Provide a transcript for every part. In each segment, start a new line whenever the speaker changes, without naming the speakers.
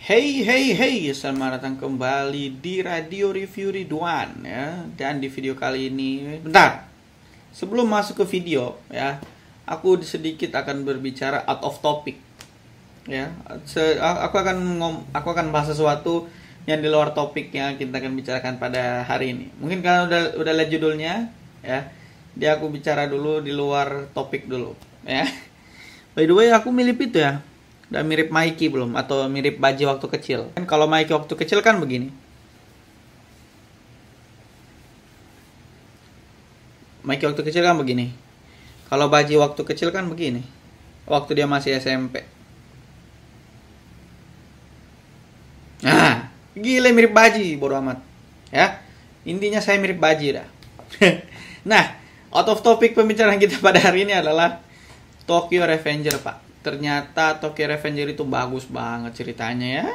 Hey hey hey, selamat datang kembali di Radio Review Ridwan ya. Dan di video kali ini, bentar. Sebelum masuk ke video ya, aku sedikit akan berbicara out of topic. Ya, aku akan bahas sesuatu yang di luar topik yang kita akan bicarakan pada hari ini. Mungkin kalian udah lihat judulnya ya. Dia aku bicara dulu di luar topik dulu ya. By the way, aku milih itu ya. Udah mirip Mikey belum? Atau mirip Baji waktu kecil? Kan kalau Mikey waktu kecil kan begini. Mikey waktu kecil kan begini. Kalau Baji waktu kecil kan begini. Waktu dia masih SMP. Nah, gila mirip Baji, bodo amat. Ya, intinya saya mirip Baji dah. Nah, out of topic pembicaraan kita pada hari ini adalah Tokyo Revenger, Pak. Ternyata Tokyo Revenger itu bagus banget ceritanya ya.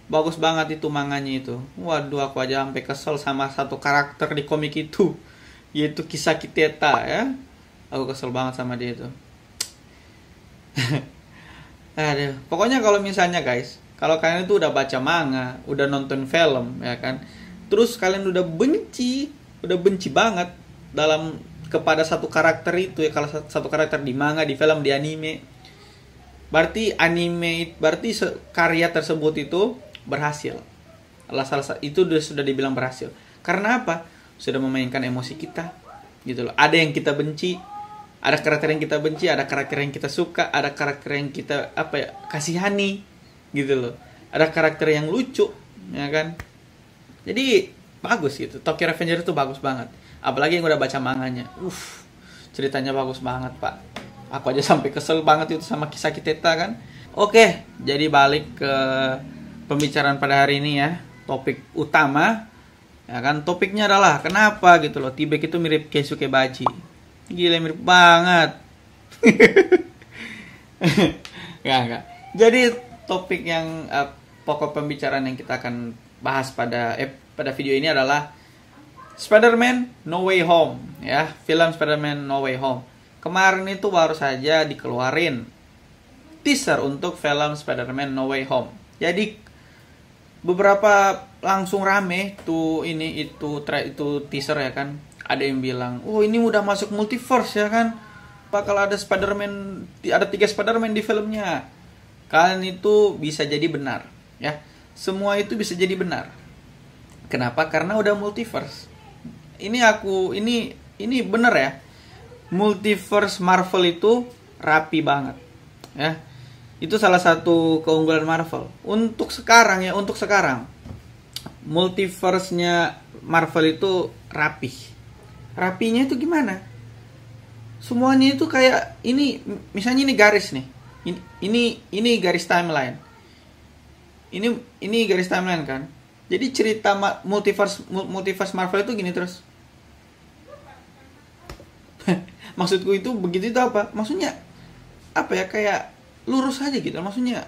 Bagus banget itu manganya itu. Waduh, aku aja sampai kesel sama satu karakter di komik itu, yaitu Kisaki Teta ya. Aku kesel banget sama dia itu. Aduh, pokoknya kalau misalnya guys, kalau kalian itu udah baca manga, udah nonton film ya kan, terus kalian udah benci banget kepada satu karakter itu ya, kalau satu karakter di manga, di film, di anime, berarti karya tersebut itu berhasil. Itu sudah dibilang berhasil. Karena apa? Sudah memainkan emosi kita, gitu loh. Ada yang kita benci, ada karakter yang kita benci, ada karakter yang kita suka, ada karakter yang kita kasihani, gitu loh. Ada karakter yang lucu, ya kan? Jadi bagus gitu. Tokyo Revenger itu bagus banget. Apalagi yang udah baca manganya. Ceritanya bagus banget, Pak. Aku aja sampai kesel banget itu sama Kisaki Teta kan. Oke, jadi balik ke pembicaraan pada hari ini ya. Topik utama ya kan, topiknya adalah kenapa gitu loh T-Bag itu mirip Keisuke Baji. Gila, mirip banget. Enggak. Jadi topik yang pokok pembicaraan yang kita akan bahas pada video ini adalah Spider-Man No Way Home ya, film Spider-Man No Way Home. Kemarin itu baru saja dikeluarin teaser untuk film Spider-Man No Way Home. Jadi beberapa langsung rame tuh itu teaser ya kan. Ada yang bilang, "Oh, ini udah masuk multiverse ya kan. Bakal ada Spider-Man, ada 3 Spider-Man di filmnya." Kalian itu bisa jadi benar ya. Semua itu bisa jadi benar. Kenapa? Karena udah multiverse. Ini bener ya. Multiverse Marvel itu rapi banget ya. Itu salah satu keunggulan Marvel untuk sekarang ya. Untuk sekarang multiverse-nya Marvel itu rapinya itu gimana, semuanya itu kayak ini. Misalnya ini garis nih, ini garis timeline, ini garis timeline kan. Jadi cerita multiverse Marvel itu gini terus. Maksudku itu begitu itu apa? Maksudnya apa ya, kayak lurus aja gitu. Maksudnya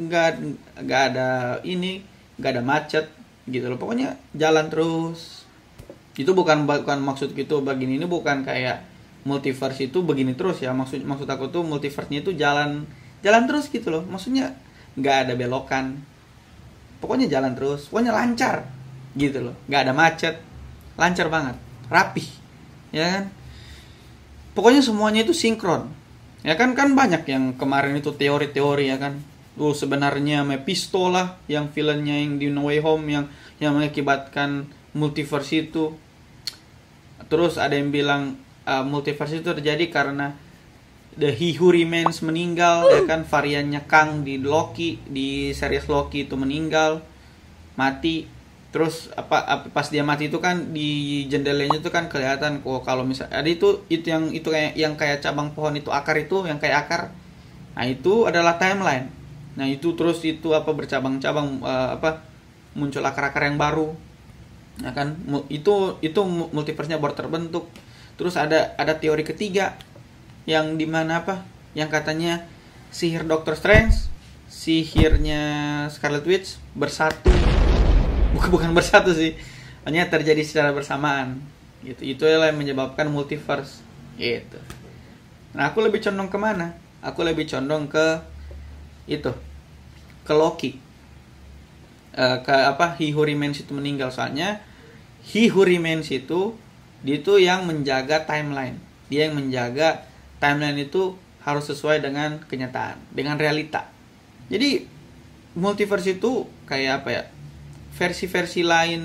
nggak ada macet gitu loh. Pokoknya jalan terus. Itu bukan maksud gitu begini, ini bukan kayak multiverse itu begini terus ya. Maksud aku tuh multiverse-nya itu jalan terus gitu loh. Maksudnya nggak ada belokan. Pokoknya jalan terus. Pokoknya lancar gitu loh. Nggak ada macet. Lancar banget. Rapih. Ya kan? Pokoknya semuanya itu sinkron. Ya kan banyak yang kemarin itu teori-teori ya kan. Sebenarnya Mephisto lah yang villainnya yang di No Way Home yang mengakibatkan multiverse itu. Terus ada yang bilang multiverse itu terjadi karena The He Who Remains meninggal ya kan, variannya Kang di Loki, di series Loki itu meninggal, mati. Terus pas dia mati itu kan di jendelanya itu kan kelihatan kok, kalau misalnya ada itu yang kayak cabang pohon itu, akar itu yang kayak akar. Nah, itu adalah timeline. Nah, itu terus itu bercabang-cabang, muncul akar-akar yang baru. Nah, kan itu multiverse-nya baru terbentuk. Terus ada teori ketiga yang dimana yang katanya sihir Doctor Strange, sihirnya Scarlet Witch bersatu. Bukan bersatu sih, hanya terjadi secara bersamaan gitu. Itu yang menyebabkan multiverse gitu. Nah, aku lebih condong kemana? Aku lebih condong ke Loki He Who Remains itu meninggal. Soalnya He Who Remains itu dia itu yang menjaga timeline. Dia yang menjaga timeline itu harus sesuai dengan kenyataan, dengan realita. Jadi multiverse itu kayak apa ya? Versi-versi lain.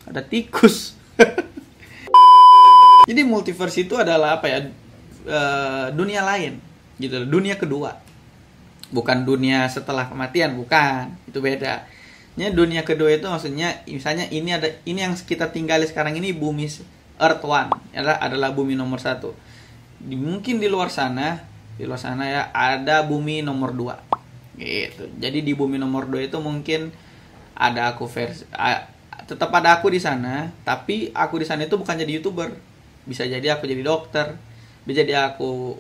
Ada tikus. Jadi multiverse itu adalah apa ya? Dunia lain, gitu. Dunia kedua. Bukan dunia setelah kematian, bukan. Itu beda. Dunia kedua itu maksudnya misalnya ini yang kita tinggali sekarang ini bumi Earth One adalah bumi nomor 1. Mungkin di luar sana ya ada bumi nomor 2 gitu. Jadi di bumi nomor 2 itu mungkin ada aku tetap ada aku di sana, tapi aku di sana itu bukan jadi YouTuber. Bisa jadi aku jadi dokter, bisa jadi aku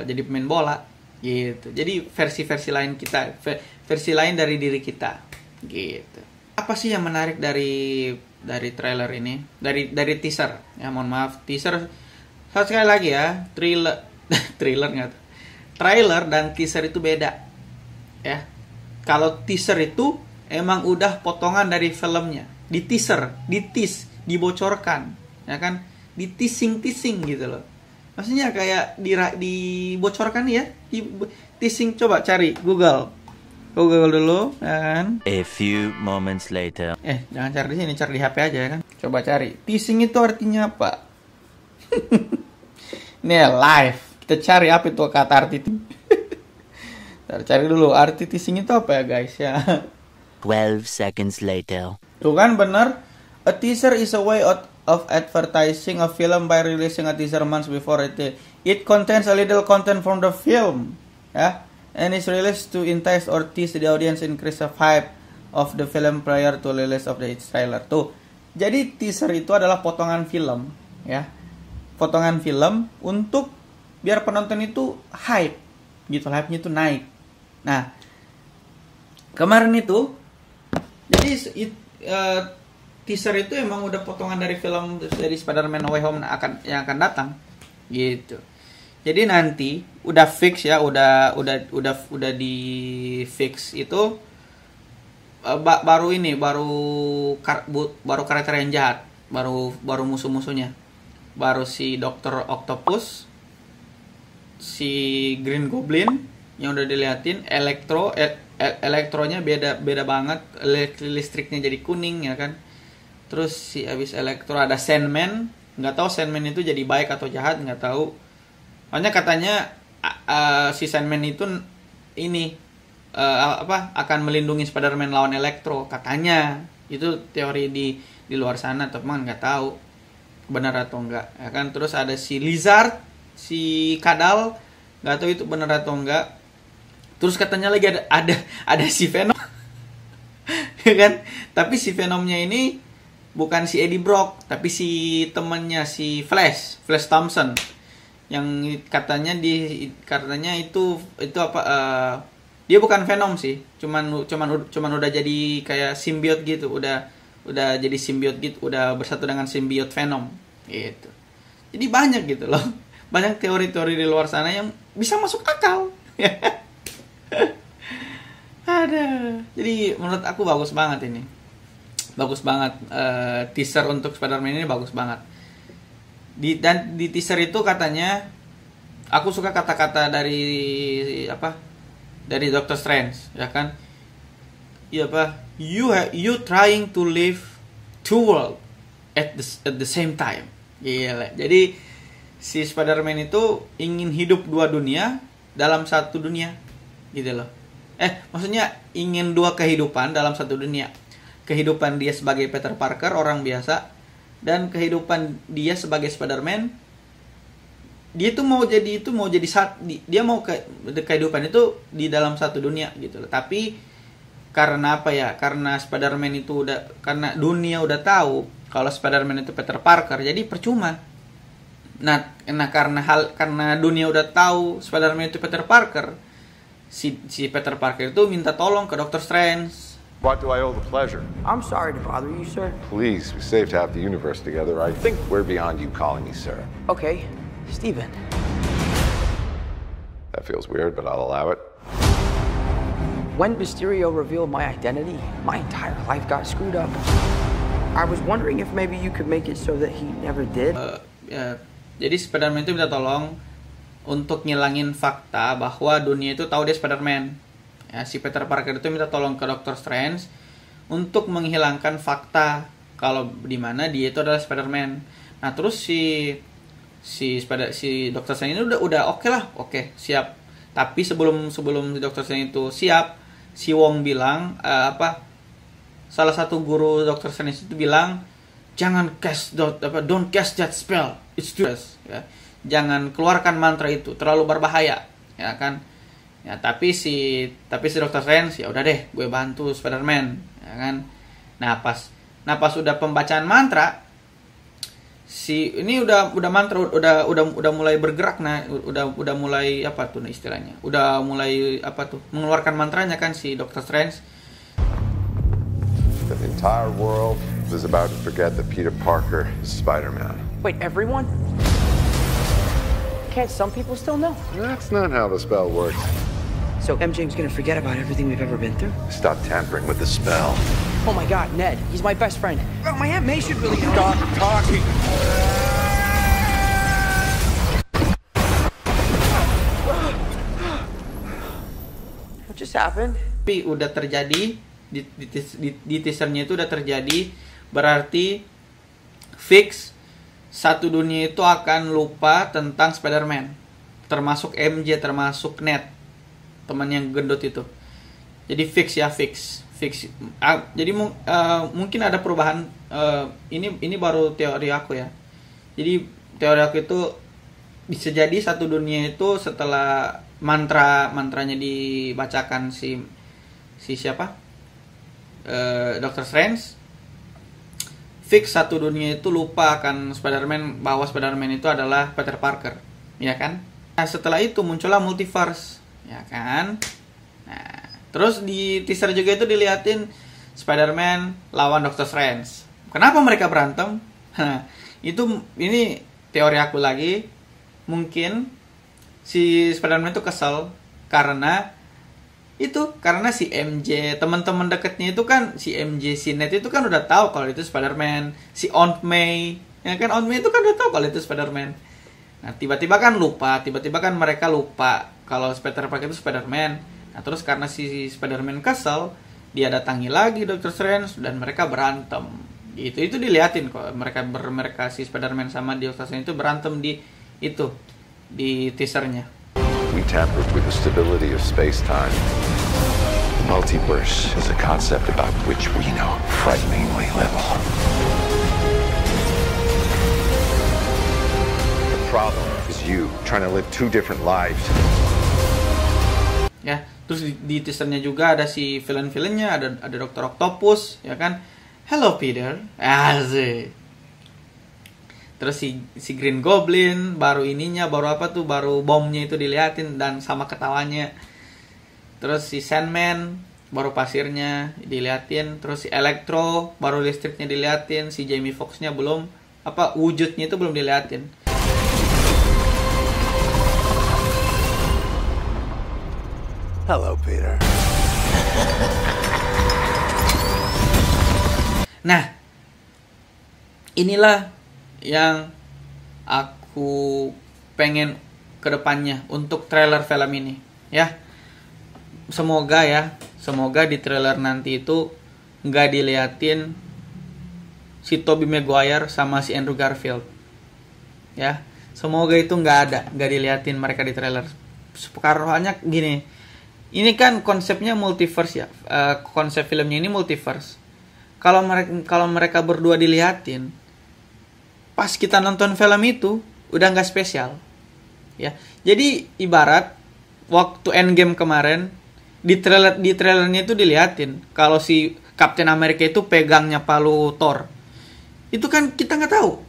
jadi pemain bola gitu. Jadi versi-versi lain kita, versi lain dari diri kita. Gitu. Apa sih yang menarik dari trailer ini? Dari teaser. Ya mohon maaf, teaser. Sekali lagi ya, trailer dan teaser itu beda. Ya. Kalau teaser itu emang udah potongan dari filmnya. Di teaser, dibocorkan, ya kan? Di teasing gitu loh. Maksudnya kayak dibocorkan ya, teasing. Coba cari Google dulu, ya kan?
A few moments later.
Jangan cari di sini, cari di HP aja ya kan? Coba cari. Teasing itu artinya apa? Ini ya live. Kita cari apa itu kata arti. Cari dulu arti teasing itu apa ya guys ya.
12 seconds later.
Tuh kan bener. A teaser is a way of advertising a film by releasing a teaser months before it. It contains a little content from the film. Ya. And is released to entice or tease the audience, increase the hype of the film prior to release of the trailer. Tuh, jadi teaser itu adalah potongan film, ya, potongan film untuk biar penonton itu hype, gitu, hype-nya itu naik. Nah, kemarin itu, jadi teaser itu emang udah potongan dari film dari Spider-Man No Way Home yang akan datang, gitu. Jadi nanti udah fix ya, udah di fix itu baru karakter yang jahat, baru musuh-musuhnya, baru si Dr. Octopus, si Green Goblin yang udah diliatin, elektronya beda banget, listriknya jadi kuning ya kan. Terus si abis elektro ada Sandman, nggak tahu Sandman itu jadi baik atau jahat, nggak tahu. Makanya katanya si Sandman itu ini akan melindungi Spider-Man lawan Electro, katanya. Itu teori di luar sana, tapi nggak tahu benar atau enggak ya kan. Terus ada si Lizard, si Kadal, nggak tahu itu benar atau enggak. Terus katanya lagi ada si Venom ya kan, tapi si Venomnya ini bukan si Eddie Brock, tapi si temannya si Flash Thompson, yang katanya itu apa, dia bukan Venom sih, cuman udah jadi kayak simbiot gitu, udah jadi simbiot gitu, udah bersatu dengan simbiot Venom gitu. Jadi banyak gitu loh, banyak teori-teori di luar sana yang bisa masuk akal. Ada. Jadi menurut aku bagus banget ini, bagus banget, teaser untuk Spider-Man ini bagus banget. Dan di teaser itu katanya, aku suka kata-kata dari Doctor Strange ya kan, iya apa, you trying to live two world at the same time. Gila. Jadi si Spider-Man itu ingin hidup dua dunia dalam satu dunia gitu loh. Maksudnya ingin dua kehidupan dalam satu dunia. Kehidupan dia sebagai Peter Parker, orang biasa, dan kehidupan dia sebagai Spider-Man. Dia mau kehidupan itu di dalam satu dunia gitu loh. Tapi karena apa ya? Karena Spider-Man itu karena dunia udah tahu kalau Spider-Man itu Peter Parker, jadi percuma. Nah karena dunia udah tahu Spider-Man itu Peter Parker, si Peter Parker itu minta tolong ke Doctor Strange.
What do I owe the pleasure?
I'm sorry to bother you, sir.
Please, we saved half the universe together. I think we're beyond you calling me sir.
Okay, Steven.
That feels weird, but I'll allow it.
When Mysterio revealed my identity, my entire life got screwed up. I was wondering if maybe you could make it so that he never did.
Jadi Spider-Man itu minta tolong untuk ngilangin fakta bahwa dunia itu tahu dia Spider-Man. Ya, si Peter Parker itu minta tolong ke Doctor Strange untuk menghilangkan fakta kalau di mana dia itu adalah Spider-Man. Nah, terus si Doctor Strange ini udah oke, siap. Tapi sebelum Doctor Strange itu siap, si Wong bilang salah satu guru Doctor Strange itu bilang jangan don't cast that spell, it's too ya. Jangan keluarkan mantra itu, terlalu berbahaya, ya kan? Ya, tapi si Doctor Strange ya udah deh, gue bantu Spider-Man, ya kan? Nah, pas udah pembacaan mantra, ini udah mantra udah mulai bergerak, nah udah mulai apa tuh istilahnya? Udah mulai mengeluarkan mantranya kan si Doctor Strange.
The entire world is about to forget that Peter Parker is Spider-Man.
Wait, everyone? Can't some people still know?
That's not how the spell works.
So MJ's gonna forget about everything we've ever been through?
Stop tampering with the spell.
Oh my God, Ned, he's my best friend. Oh, my Aunt May should really know.
Stop talking.
What just happened?
Tapi udah terjadi di teasernya itu udah terjadi, berarti fix satu dunia itu akan lupa tentang Spider-Man, termasuk MJ, termasuk Ned, teman yang gendut itu. Jadi fix. Jadi mungkin ada perubahan. Ini baru teori aku ya. Jadi teori aku itu bisa jadi satu dunia itu setelah mantranya dibacakan si siapa? Doctor Strange, fix satu dunia itu lupa akan Spider-Man, bahwa Spider-Man itu adalah Peter Parker, ya kan? Nah, setelah itu muncullah multiverse, ya kan? Nah, terus di teaser juga itu diliatin Spider-Man lawan Doctor Strange. Kenapa mereka berantem? Ini teori aku lagi. Mungkin si Spider-Man itu kesel karena si MJ, teman-teman dekatnya itu kan, si MJ, si Ned itu kan udah tahu kalau itu Spider-Man. Si Aunt May, ya kan, Aunt May itu kan udah tahu kalau itu Spider-Man. Nah, tiba-tiba kan mereka lupa kalau Peter Parker itu Spider-Man. Nah, terus karena si Spider-Man kesel, dia datangi lagi Doctor Strange dan mereka berantem. Itu diliatin kok, mereka si Spider-Man sama Doctor Strange itu berantem di teasernya.
We tampered with the stability of space-time. The multiverse is a concept about which we know frighteningly little. The problem is you trying to live two different lives.
Ya, terus di teasernya juga ada si villain-villainnya, ada Dr. Octopus, ya kan? Hello Peter. Asik. Terus si Green Goblin, baru bomnya itu diliatin dan sama ketawanya. Terus si Sandman, baru pasirnya diliatin. Terus si Electro, baru listriknya diliatin. Si Jamie Foxx-nya belum, wujudnya itu belum diliatin.
Hello, Peter.
Nah, inilah yang aku pengen kedepannya untuk trailer film ini, ya. Semoga di trailer nanti itu nggak diliatin si Tobey Maguire sama si Andrew Garfield, ya. Semoga itu nggak diliatin mereka di trailer. Karena gini, ini kan konsepnya multiverse ya, konsep filmnya ini multiverse. Kalau mereka berdua diliatin, pas kita nonton film itu udah nggak spesial, ya. Jadi ibarat waktu Endgame kemarin di trailernya itu diliatin kalau si Captain America itu pegangnya palu Thor, itu kan kita nggak tahu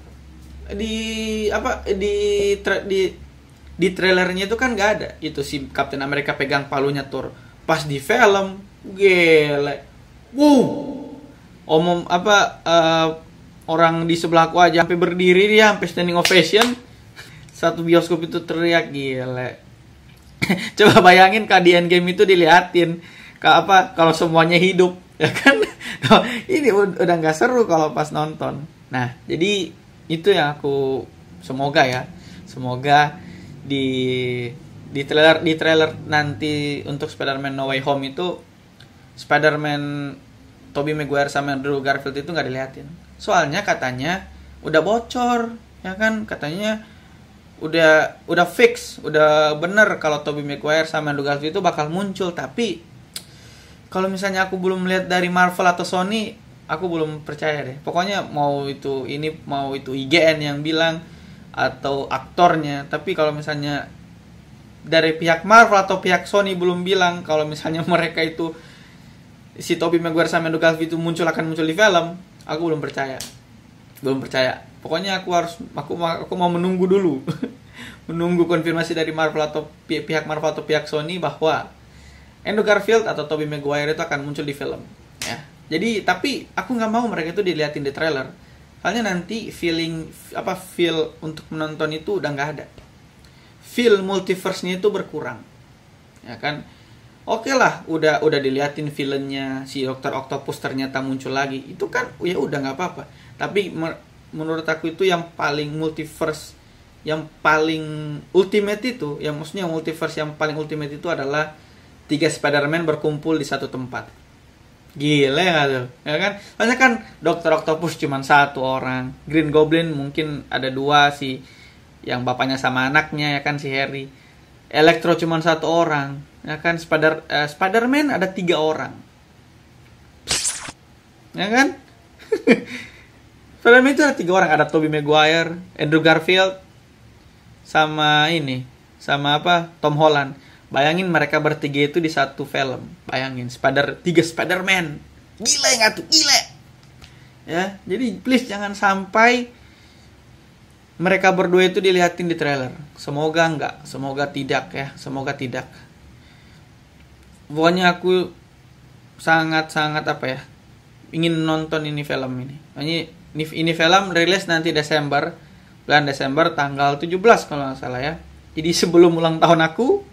di trailernya itu kan nggak ada itu si Captain America pegang palunya Thor. Pas di film, gile, orang di sebelahku aja sampai berdiri, dia sampai standing ovation. Satu bioskop itu teriak, gile. Coba bayangin di Endgame itu diliatin kalau semuanya hidup, ya kan? Ini udah nggak seru kalau pas nonton. Nah, jadi itu yang aku semoga di trailer nanti untuk Spider-Man No Way Home itu Spider-Man Tobey Maguire sama Andrew Garfield itu nggak diliatin. Soalnya katanya udah bocor, ya kan? Katanya udah fix, udah bener kalau Tobey Maguire sama Andrew Garfield itu bakal muncul. Tapi kalau misalnya aku belum lihat dari Marvel atau Sony, aku belum percaya deh. Pokoknya mau itu IGN yang bilang atau aktornya. Tapi kalau misalnya dari pihak Marvel atau pihak Sony belum bilang kalau misalnya mereka itu si Tobey Maguire sama Andrew Garfield itu akan muncul di film, aku belum percaya. Pokoknya aku mau menunggu dulu. Menunggu konfirmasi dari Marvel atau pihak Marvel atau pihak Sony bahwa Andrew Garfield atau Tobey Maguire itu akan muncul di film, ya. Jadi tapi aku nggak mau mereka itu diliatin di trailer. Soalnya nanti feel untuk menonton itu udah nggak ada. Feel multiverse-nya itu berkurang, ya kan? Oke lah, udah diliatin villainnya si Dr. Octopus ternyata muncul lagi, itu kan ya udah nggak apa-apa. Tapi menurut aku itu yang paling multiverse, yang paling ultimate itu, yang maksudnya multiverse yang paling ultimate itu adalah 3 Spider-Man berkumpul di satu tempat. Gila ya tuh, ya kan? Soalnya kan Dr. Octopus cuma 1 orang, Green Goblin mungkin ada 2 sih, yang bapaknya sama anaknya, ya kan, si Harry. Electro cuma 1 orang, ya kan? Spider-Man ada 3 orang, ya kan? Spider-Man itu ada 3 orang, ada Tobey Maguire, Andrew Garfield, sama Tom Holland. Bayangin mereka bertiga itu di satu film. Bayangin 3 Spider-Man. Gila nggak tuh? Gila. Ya, jadi please jangan sampai mereka berdua itu dilihatin di trailer. Semoga enggak, semoga tidak ya, semoga tidak. Pokoknya aku sangat-sangat ingin nonton ini film ini. Ini film rilis nanti bulan Desember tanggal 17 kalau nggak salah ya. Jadi sebelum ulang tahun aku,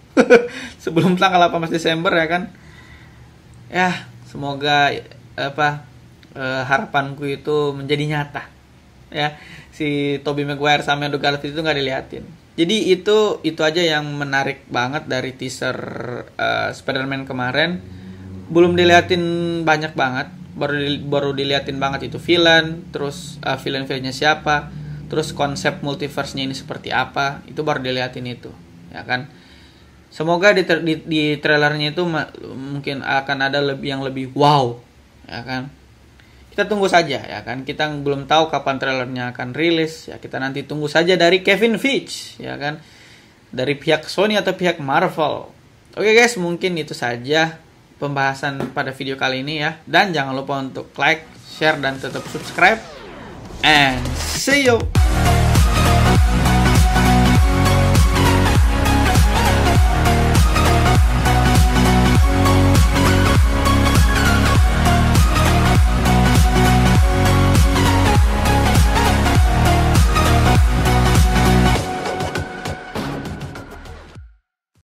sebelum tanggal 18 Desember ya kan. Ya, semoga harapanku itu menjadi nyata. Ya, si Tobey Maguire sama Andrew Garfield itu nggak diliatin. Jadi itu aja yang menarik banget dari teaser Spider-Man kemarin. Belum diliatin banyak banget, baru diliatin banget itu villain, terus villain-villainnya siapa, terus konsep multiverse-nya ini seperti apa, itu baru diliatin itu, ya kan. Semoga di trailernya itu mungkin akan ada yang lebih wow, ya kan. Kita tunggu saja, ya kan. Kita belum tahu kapan trailernya akan rilis, ya kita nanti tunggu saja dari Kevin Feige, ya kan, dari pihak Sony atau pihak Marvel. Oke guys, mungkin itu saja pembahasan pada video kali ini ya. Dan jangan lupa untuk like, share, dan tetap subscribe. And see you.